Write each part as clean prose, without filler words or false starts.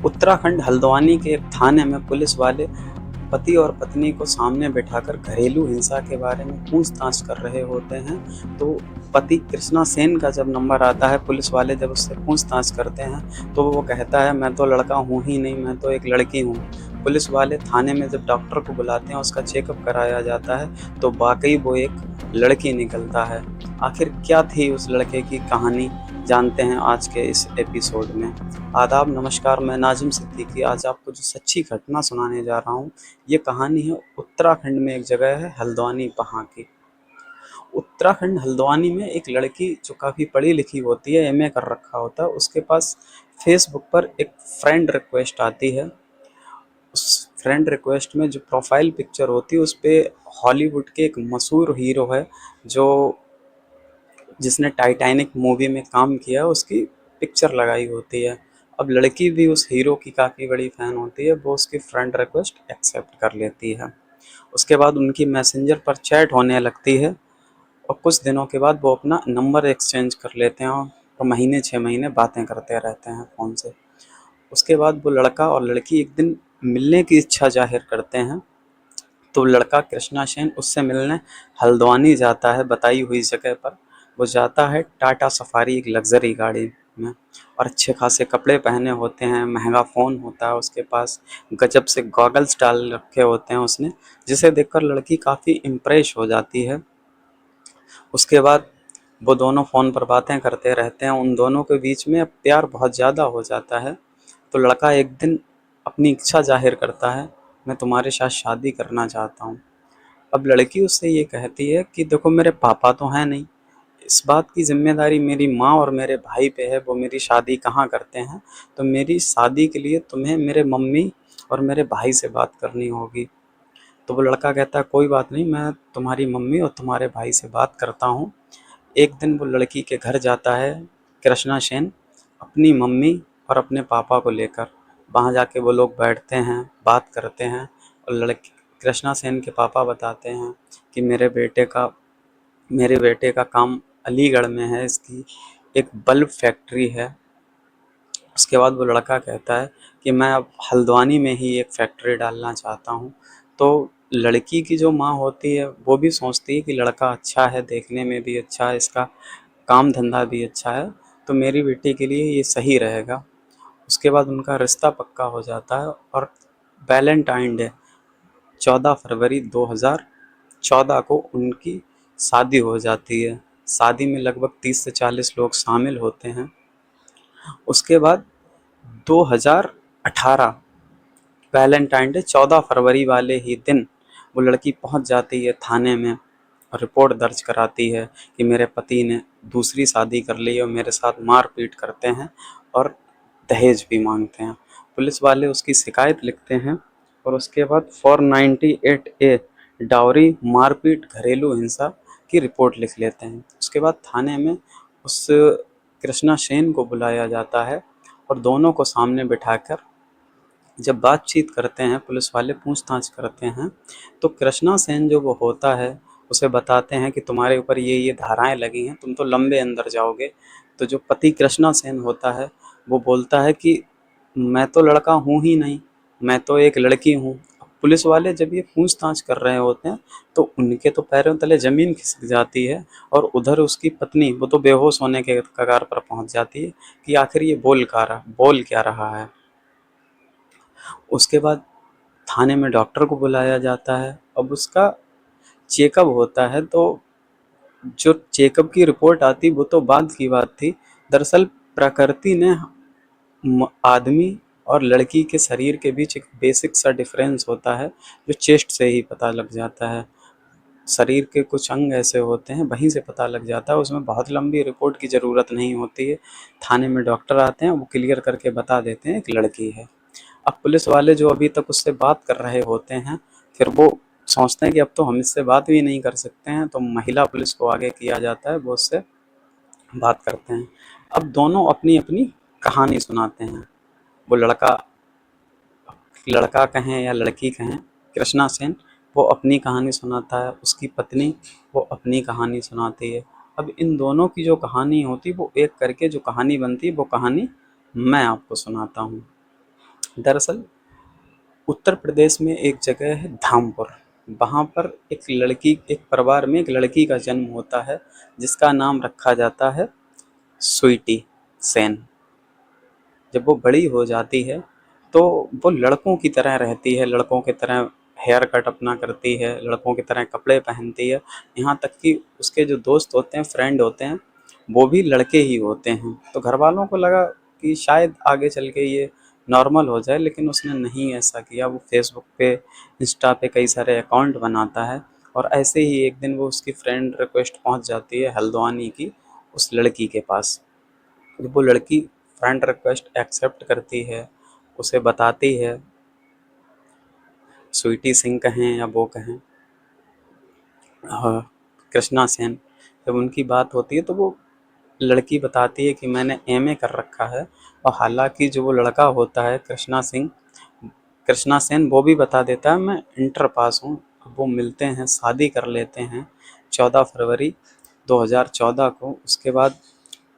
उत्तराखंड हल्द्वानी के एक थाने में पुलिस वाले पति और पत्नी को सामने बिठाकर घरेलू हिंसा के बारे में पूछताछ कर रहे होते हैं। तो पति कृष्णा सेन का जब नंबर आता है, पुलिस वाले जब उससे पूछताछ करते हैं तो वो कहता है, मैं तो लड़का हूँ ही नहीं, मैं तो एक लड़की हूँ। पुलिस वाले थाने में जब डॉक्टर को बुलाते हैं, उसका चेकअप कराया जाता है तो वाकई वो एक लड़की निकलता है। आखिर क्या थी उस लड़के की कहानी, जानते हैं आज के इस एपिसोड में। आदाब, नमस्कार, मैं नाजिम सिद्दीकी आज आपको जो सच्ची घटना सुनाने जा रहा हूँ, ये कहानी है उत्तराखंड में। एक जगह है हल्द्वानी, वहाँ की। उत्तराखंड हल्द्वानी में एक लड़की जो काफ़ी पढ़ी लिखी होती है, एमए कर रखा होता है, उसके पास फेसबुक पर एक फ्रेंड रिक्वेस्ट आती है। उस फ्रेंड रिक्वेस्ट में जो प्रोफाइल पिक्चर होती है, उस पर हॉलीवुड के एक मशहूर हीरो है जो जिसने टाइटैनिक मूवी में काम किया, उसकी पिक्चर लगाई होती है। अब लड़की भी उस हीरो की काफ़ी बड़ी फ़ैन होती है, वो उसकी फ्रेंड रिक्वेस्ट एक्सेप्ट कर लेती है। उसके बाद उनकी मैसेंजर पर चैट होने लगती है और कुछ दिनों के बाद वो अपना नंबर एक्सचेंज कर लेते हैं और महीने 6 महीने बातें करते रहते हैं फ़ोन से। उसके बाद वो लड़का और लड़की एक दिन मिलने की इच्छा जाहिर करते हैं। तो लड़का कृष्णा सेन उससे मिलने हल्द्वानी जाता है, बताई हुई जगह पर। वो जाता है टाटा सफारी, एक लग्जरी गाड़ी में, और अच्छे खासे कपड़े पहने होते हैं, महंगा फ़ोन होता है उसके पास, गजब से गॉगल्स डाल रखे होते हैं उसने, जिसे देखकर लड़की काफ़ी इम्प्रेस हो जाती है। उसके बाद वो दोनों फ़ोन पर बातें करते रहते हैं। उन दोनों के बीच में अब प्यार बहुत ज़्यादा हो जाता है। तो लड़का एक दिन अपनी इच्छा जाहिर करता है, मैं तुम्हारे साथ शादी करना चाहता हूँ। अब लड़की उससे ये कहती है कि देखो, मेरे पापा तो हैं नहीं, इस बात की ज़िम्मेदारी मेरी माँ और मेरे भाई पे है, वो मेरी शादी कहाँ करते हैं। तो मेरी शादी के लिए तुम्हें मेरे मम्मी और मेरे भाई से बात करनी होगी। तो वो लड़का कहता है, कोई बात नहीं, मैं तुम्हारी मम्मी और तुम्हारे भाई से बात करता हूँ। एक दिन वो लड़की के घर जाता है कृष्णा सेन, अपनी मम्मी और अपने पापा को लेकर। वहाँ जाके वो लोग बैठते हैं, बात करते हैं, और लड़की कृष्णा सेन के पापा बताते हैं कि मेरे बेटे का काम अलीगढ़ में है, इसकी एक बल्ब फैक्ट्री है। उसके बाद वो लड़का कहता है कि मैं अब हल्द्वानी में ही एक फैक्ट्री डालना चाहता हूँ। तो लड़की की जो माँ होती है वो भी सोचती है कि लड़का अच्छा है, देखने में भी अच्छा है, इसका काम धंधा भी अच्छा है, तो मेरी बेटी के लिए ये सही रहेगा। उसके बाद उनका रिश्ता पक्का हो जाता है और वैलेंटाइन डे 14 फरवरी 2014 को उनकी शादी हो जाती है। शादी में लगभग 30 से 40 लोग शामिल होते हैं। उसके बाद 2018 वैलेंटाइन डे 14 फरवरी वाले ही दिन वो लड़की पहुंच जाती है थाने में और रिपोर्ट दर्ज कराती है कि मेरे पति ने दूसरी शादी कर ली और मेरे साथ मारपीट करते हैं और दहेज भी मांगते हैं। पुलिस वाले उसकी शिकायत लिखते हैं और उसके बाद 498A डावरी, मारपीट, घरेलू हिंसा की रिपोर्ट लिख लेते हैं। उसके बाद थाने में उस कृष्णा सेन को बुलाया जाता है और दोनों को सामने बिठाकर जब बातचीत करते हैं, पुलिस वाले पूछताछ करते हैं, तो कृष्णा सेन जो वो होता है उसे बताते हैं कि तुम्हारे ऊपर ये धाराएं लगी हैं, तुम तो लंबे अंदर जाओगे। तो जो पति कृष्णा सेन होता है वो बोलता है कि मैं तो लड़का हूँ ही नहीं, मैं तो एक लड़की हूँ। पुलिस वाले जब ये पूछताछ कर रहे होते हैं तो उनके तो पैरों तले ज़मीन खिसक जाती है, और उधर उसकी पत्नी, वो तो बेहोश होने के कगार पर पहुंच जाती है कि आखिर ये बोल क्या रहा है। उसके बाद थाने में डॉक्टर को बुलाया जाता है। अब उसका चेकअप होता है, तो जो चेकअप की रिपोर्ट आती वो तो बाद की बात थी। दरअसल प्रकृति ने आदमी और लड़की के शरीर के बीच एक बेसिक सा डिफरेंस होता है जो चेस्ट से ही पता लग जाता है। शरीर के कुछ अंग ऐसे होते हैं, वहीं से पता लग जाता है, उसमें बहुत लंबी रिपोर्ट की ज़रूरत नहीं होती है। थाने में डॉक्टर आते हैं, वो क्लियर करके बता देते हैं एक लड़की है। अब पुलिस वाले जो अभी तक उससे बात कर रहे होते हैं, फिर वो सोचते हैं कि अब तो हम इससे बात भी नहीं कर सकते हैं, तो महिला पुलिस को आगे किया जाता है, वो उससे बात करते हैं। अब दोनों अपनी अपनी कहानी सुनाते हैं। वो लड़का लड़का कहें या लड़की कहें, कृष्णा सेन वो अपनी कहानी सुनाता है, उसकी पत्नी वो अपनी कहानी सुनाती है। अब इन दोनों की जो कहानी होती है वो एक करके जो कहानी बनती है, वो कहानी मैं आपको सुनाता हूँ। दरअसल उत्तर प्रदेश में एक जगह है धामपुर। वहाँ पर एक परिवार में एक लड़की का जन्म होता है, जिसका नाम रखा जाता है स्वीटी सेन। जब वो बड़ी हो जाती है तो वो लड़कों की तरह रहती है, लड़कों की तरह हेयर कट अपना करती है, लड़कों की तरह कपड़े पहनती है। यहाँ तक कि उसके जो दोस्त होते हैं, फ्रेंड होते हैं, वो भी लड़के ही होते हैं। तो घर वालों को लगा कि शायद आगे चल के ये नॉर्मल हो जाए, लेकिन उसने नहीं ऐसा किया। वो फेसबुक पे, इंस्टा पे कई सारे अकाउंट बनाता है, और ऐसे ही एक दिन वो उसकी फ्रेंड रिक्वेस्ट पहुंच जाती है हल्द्वानी की उस लड़की के पास। जब वो लड़की फ्रेंड रिक्वेस्ट एक्सेप्ट करती है, उसे बताती है, स्वीटी सिंह कहें या वो कहें, हाँ, कृष्णा सेन, जब उनकी बात होती है तो वो लड़की बताती है कि मैंने एमए कर रखा है। और हालांकि जो वो लड़का होता है कृष्णा सेन, वो भी बता देता है मैं इंटर पास हूँ। अब वो मिलते हैं, शादी कर लेते हैं 14 फरवरी 2014 को। उसके बाद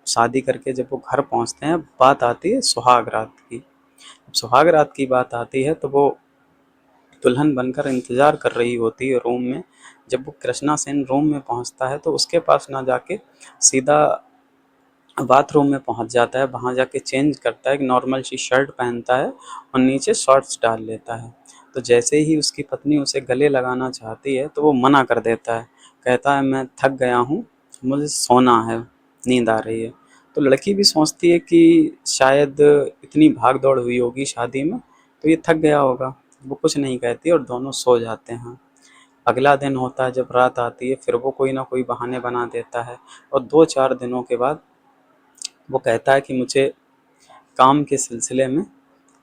शादी करके जब वो घर पहुंचते हैं, बात आती है सुहाग रात की। सुहाग रात की बात आती है तो वो दुल्हन बनकर इंतजार कर रही होती है रूम में। जब वो कृष्णा सेन रूम में पहुंचता है तो उसके पास ना जाके सीधा बाथरूम में पहुंच जाता है। वहां जाके चेंज करता है, एक नॉर्मल सी शर्ट पहनता है और नीचे शॉर्ट्स डाल लेता है। तो जैसे ही उसकी पत्नी उसे गले लगाना चाहती है तो वो मना कर देता है, कहता है मैं थक गया हूँ, मुझे सोना है, नींद आ रही है। तो लड़की भी सोचती है कि शायद इतनी भाग दौड़ हुई होगी शादी में, तो ये थक गया होगा। वो कुछ नहीं कहती और दोनों सो जाते हैं। अगला दिन होता है, जब रात आती है, फिर वो कोई ना कोई बहाने बना देता है, और 2-4 दिनों के बाद वो कहता है कि मुझे काम के सिलसिले में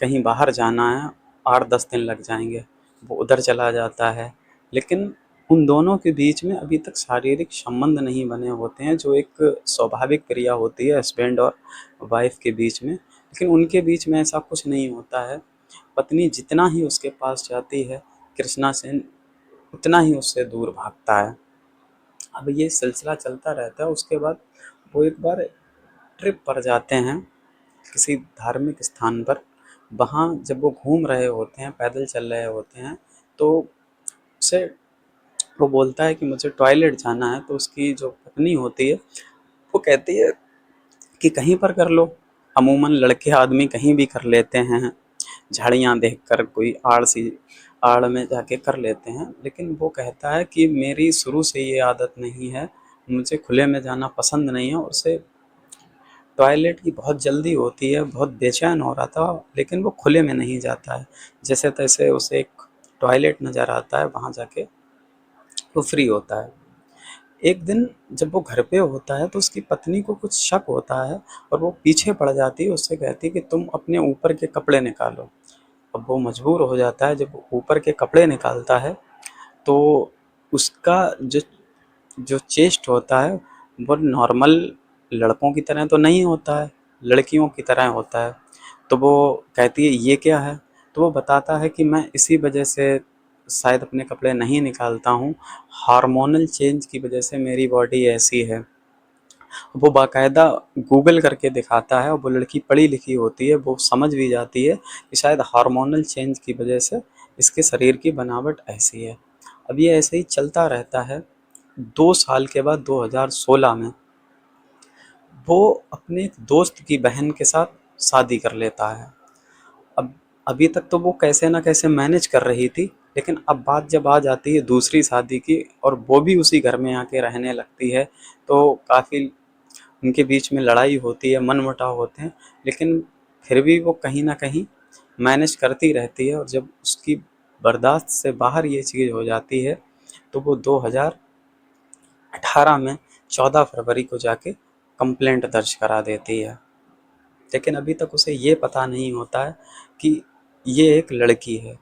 कहीं बाहर जाना है, 8-10 दिन लग जाएंगे। वो उधर चला जाता है, लेकिन उन दोनों के बीच में अभी तक शारीरिक संबंध नहीं बने होते हैं, जो एक स्वाभाविक क्रिया होती है हस्बैंड और वाइफ के बीच में। लेकिन उनके बीच में ऐसा कुछ नहीं होता है। पत्नी जितना ही उसके पास जाती है, कृष्णा सेन उतना ही उससे दूर भागता है। अब ये सिलसिला चलता रहता है। उसके बाद वो एक बार ट्रिप पर जाते हैं किसी धार्मिक स्थान पर। वहाँ जब वो घूम रहे होते हैं, पैदल चल रहे होते हैं, तो उसे वो बोलता है कि मुझे टॉयलेट जाना है। तो उसकी जो पत्नी होती है वो कहती है कि कहीं पर कर लो, अमूमन लड़के आदमी कहीं भी कर लेते हैं, झाड़ियाँ देखकर कोई आड़ में जाके कर लेते हैं। लेकिन वो कहता है कि मेरी शुरू से ये आदत नहीं है, मुझे खुले में जाना पसंद नहीं है। और उसे टॉयलेट की बहुत जल्दी होती है, बहुत बेचैन हो रहा था, लेकिन वो खुले में नहीं जाता है। जैसे तैसे उसे एक टॉयलेट नज़र आता है, वहाँ जाके वो फ्री होता है। एक दिन जब वो घर पे होता है तो उसकी पत्नी को कुछ शक होता है, और वो पीछे पड़ जाती है, उससे कहती है कि तुम अपने ऊपर के कपड़े निकालो। अब वो मजबूर हो जाता है। जब वो ऊपर के कपड़े निकालता है तो उसका जो जो चेस्ट होता है वो नॉर्मल लड़कों की तरह तो नहीं होता है, लड़कियों की तरह होता है। तो वो कहती है ये क्या है? तो वो बताता है कि मैं इसी वजह से शायद अपने कपड़े नहीं निकालता हूँ, हार्मोनल चेंज की वजह से मेरी बॉडी ऐसी है। वो बाकायदा गूगल करके दिखाता है, और वो लड़की पढ़ी लिखी होती है, वो समझ भी जाती है कि शायद हार्मोनल चेंज की वजह से इसके शरीर की बनावट ऐसी है। अब ये ऐसे ही चलता रहता है। 2 साल के बाद 2016 में वो अपने एक दोस्त की बहन के साथ शादी कर लेता है। अब अभी तक तो वो कैसे ना कैसे मैनेज कर रही थी, लेकिन अब बात जब आ जाती है दूसरी शादी की, और वो भी उसी घर में आके रहने लगती है, तो काफ़ी उनके बीच में लड़ाई होती है, मनमुटाव होते हैं। लेकिन फिर भी वो कहीं ना कहीं मैनेज करती रहती है, और जब उसकी बर्दाश्त से बाहर ये चीज़ हो जाती है तो वो 2018 में 14 फरवरी को जाके कंप्लेंट दर्ज करा देती है। लेकिन अभी तक उसे ये पता नहीं होता है कि ये एक लड़की है।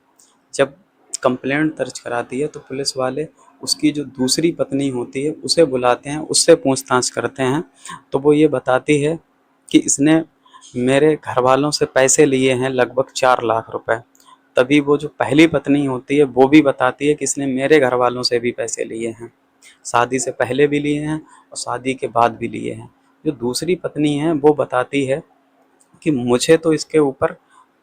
जब कंप्लेंट दर्ज कराती है तो पुलिस वाले उसकी जो दूसरी पत्नी होती है उसे बुलाते हैं, उससे पूछताछ करते हैं। तो वो ये बताती है कि इसने मेरे घर वालों से पैसे लिए हैं लगभग 4 लाख रुपए। तभी वो जो पहली पत्नी होती है वो भी बताती है कि इसने मेरे घर वालों से भी पैसे लिए हैं, शादी से पहले भी लिए हैं और शादी के बाद भी लिए हैं। जो दूसरी पत्नी है वो बताती है कि मुझे तो इसके ऊपर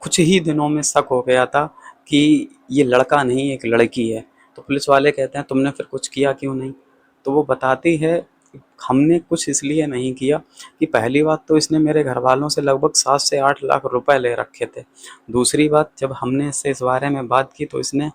कुछ ही दिनों में शक हो गया था कि ये लड़का नहीं एक लड़की है। तो पुलिस वाले कहते हैं तुमने फिर कुछ किया क्यों नहीं? तो वो बताती है कि हमने कुछ इसलिए नहीं किया कि पहली बात तो इसने मेरे घर वालों से लगभग 7 से 8 लाख रुपए ले रखे थे। दूसरी बात, जब हमने इससे इस बारे में बात की तो इसने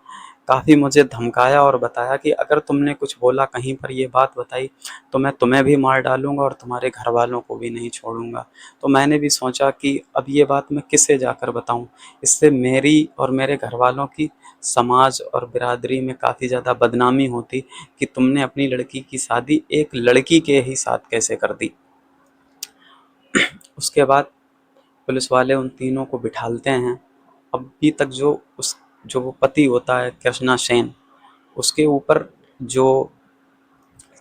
काफ़ी मुझे धमकाया और बताया कि अगर तुमने कुछ बोला, कहीं पर ये बात बताई, तो मैं तुम्हें भी मार डालूँगा और तुम्हारे घर वालों को भी नहीं छोड़ूँगा। तो मैंने भी सोचा कि अब ये बात मैं किसे जाकर बताऊँ? इससे मेरी और मेरे घर वालों की समाज और बिरादरी में काफ़ी ज़्यादा बदनामी होती कि तुमने अपनी लड़की की शादी एक लड़की के ही साथ कैसे कर दी। उसके बाद पुलिस वाले उन तीनों को बिठालते हैं। अभी तक जो वो पति होता है कृष्णा सेन, उसके ऊपर जो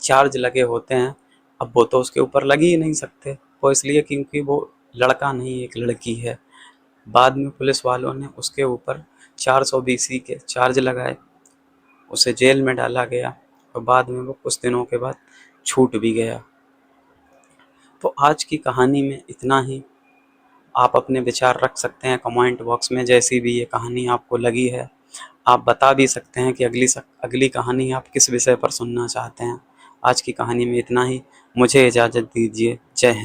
चार्ज लगे होते हैं, अब वो तो उसके ऊपर लग ही नहीं सकते। वो इसलिए क्योंकि वो लड़का नहीं एक लड़की है। बाद में पुलिस वालों ने उसके ऊपर 420 के चार्ज लगाए, उसे जेल में डाला गया और बाद में वो कुछ दिनों के बाद छूट भी गया। तो आज की कहानी में इतना ही। आप अपने विचार रख सकते हैं कमेंट बॉक्स में, जैसी भी ये कहानी आपको लगी है। आप बता भी सकते हैं कि अगली कहानी आप किस विषय पर सुनना चाहते हैं। आज की कहानी में इतना ही। मुझे इजाज़त दीजिए। जय हिंद।